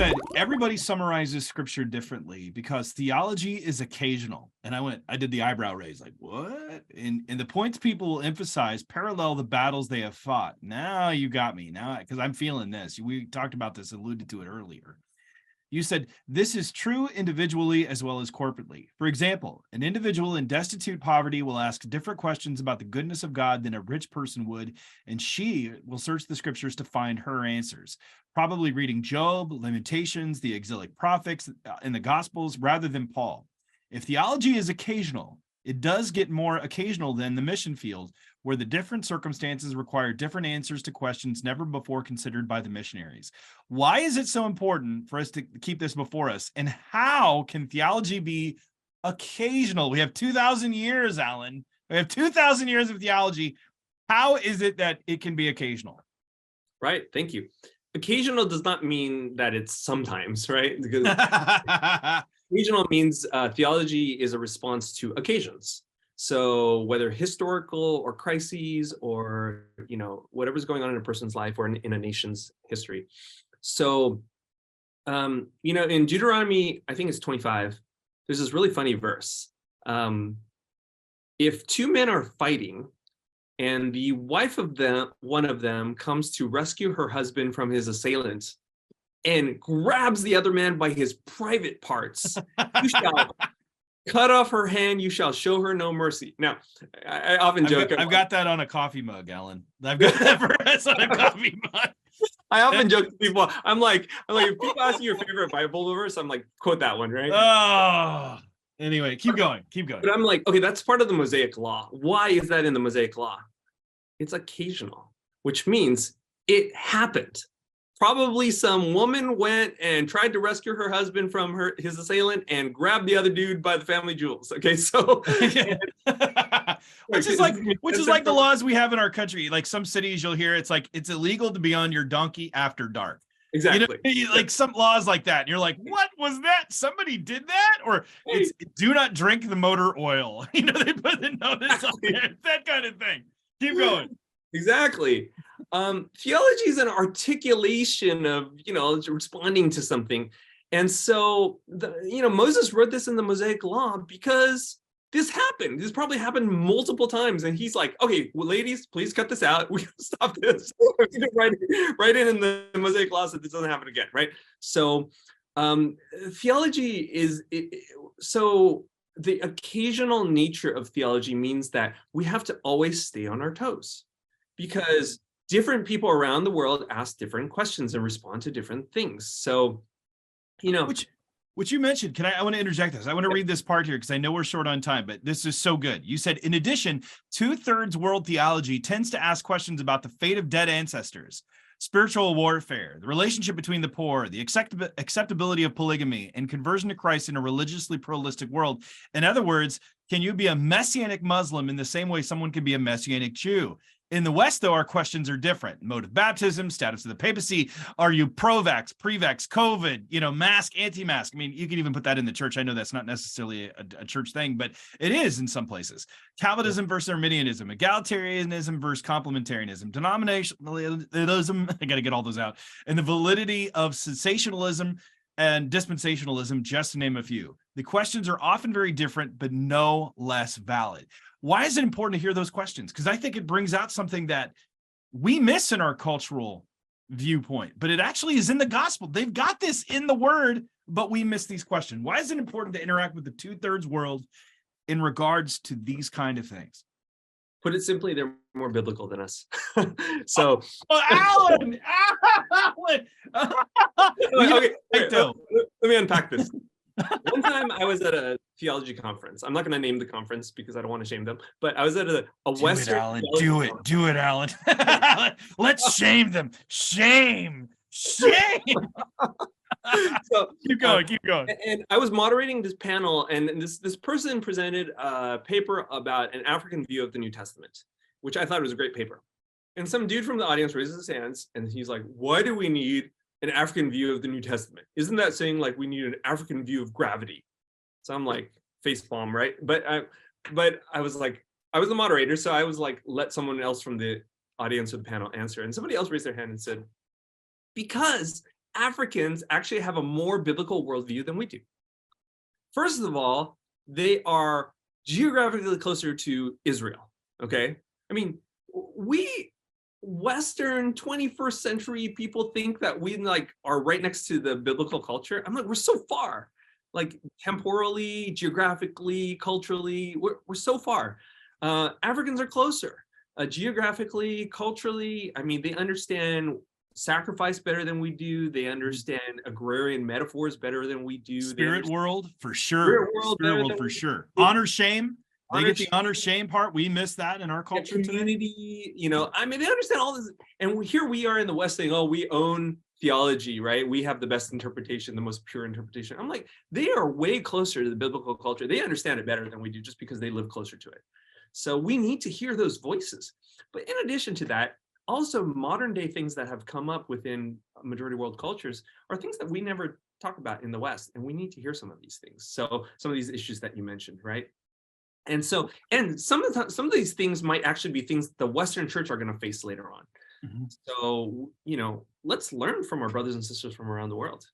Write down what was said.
said everybody summarizes scripture differently because theology is occasional. And I did the eyebrow raise, like, what? And the points people will emphasize parallel the battles they have fought. Now you got me. Now, because I'm feeling this. We talked about this, alluded to it earlier. You said this is true individually as well as corporately. For example, an individual in destitute poverty will ask different questions about the goodness of God than a rich person would, and she will search the scriptures to find her answers, probably reading Job, Lamentations, the exilic prophets, and the Gospels rather than Paul. If theology is occasional, it does get more occasional than the mission field, where the different circumstances require different answers to questions never before considered by the missionaries. Why is it so important for us to keep this before us? And how can theology be occasional? We have 2,000 years, Allen. We have 2,000 years of theology. How is it that it can be occasional? Right. Thank you. Occasional does not mean that it's sometimes, right? Because occasional means theology is a response to occasions. So whether historical or crises or, whatever's going on in a person's life or in a nation's history. So, in Deuteronomy, I think it's 25, there's this really funny verse. If two men are fighting and the wife of one of them comes to rescue her husband from his assailant and grabs the other man by his private parts, you shall cut off her hand, you shall show her no mercy. Now, I often joke. I've got that on a coffee mug, Allen. I've got that verse on a coffee mug. I often joke to people, I'm like, if people ask you your favorite Bible verse, I'm like, quote that one, right? Oh, anyway, keep going. But I'm like, okay, that's part of the Mosaic Law. Why is that in the Mosaic Law? It's occasional, which means it happened. Probably some woman went and tried to rescue her husband from his assailant and grabbed the other dude by the family jewels. Okay, so which is like the laws we have in our country. Like some cities, you'll hear it's like it's illegal to be on your donkey after dark. Exactly. Like some laws like that. And you're like, what was that? Somebody did that? Or it's do not drink the motor oil. They put the notice on there. That kind of thing. Keep going. Exactly. Theology is an articulation of, responding to something. And so, Moses wrote this in the Mosaic Law because this happened. This probably happened multiple times. And he's like, okay, well, ladies, please cut this out. We gotta stop this. Write it in the Mosaic Law so this doesn't happen again, right? So theology is, so the occasional nature of theology means that we have to always stay on our toes because different people around the world ask different questions and respond to different things. So, which you mentioned, I want to interject this. I want to read this part here because I know we're short on time, but this is so good. You said, in addition, 2/3 world theology tends to ask questions about the fate of dead ancestors, spiritual warfare, the relationship between the poor, the acceptability of polygamy, and conversion to Christ in a religiously pluralistic world. In other words, can you be a Messianic Muslim in the same way someone can be a Messianic Jew? In the West, though, our questions are different. Mode of baptism, status of the papacy. Are you pro-vax, pre-vax, COVID, mask, anti-mask? I mean, you can even put that in the church. I know that's not necessarily a church thing, but it is in some places. Calvinism versus Arminianism, egalitarianism versus complementarianism, denominationalism, I got to get all those out, and the validity of sensationalism and dispensationalism, just to name a few. The questions are often very different, but no less valid. Why is it important to hear those questions? Because I think it brings out something that we miss in our cultural viewpoint, but it actually is in the gospel. They've got this in the word, but we miss these questions. Why is it important to interact with the 2/3 world in regards to these kind of things? Put it simply, they're more biblical than us. So, Allen! Okay, let me unpack this. One time I was at a theology conference. I'm not going to name the conference because I don't want to shame them, but I was at a Western. Do it, Allen. Let's shame them. Shame. So keep going. And I was moderating this panel, and this person presented a paper about an African view of the New Testament, which I thought was a great paper. And some dude from the audience raises his hands, and he's like, "Why do we need an African view of the New Testament? Isn't that saying like we need an African view of gravity?" So I'm like, facepalm, right? But I was like, I was the moderator, so I was like, let someone else from the audience or the panel answer. And somebody else raised their hand and said, because Africans actually have a more biblical worldview than we do. First of all, they are geographically closer to Israel, okay? I mean, we Western 21st century people think that we like are right next to the biblical culture. I'm like, we're so far, like temporally, geographically, culturally, we're so far. Africans are closer, geographically, culturally. I mean, they understand sacrifice better than we do. They understand agrarian metaphors better than we do. Spirit world for sure. Spirit world for we sure. do. Honor shame. They Honor get the shame. honor shame part. We miss that in our culture today. Community, you know, I mean, they understand all this. And here we are in the West saying, oh, we own theology, right? We have the best interpretation, the most pure interpretation. I'm like, they are way closer to the biblical culture. They understand it better than we do just because they live closer to it. So we need to hear those voices. But in addition to that, also modern day things that have come up within majority world cultures are things that we never talk about in the West. And we need to hear some of these things. So some of these issues that you mentioned, right? And so, and some of these things might actually be things the Western church are going to face later on. So, you know, let's learn from our brothers and sisters from around the world.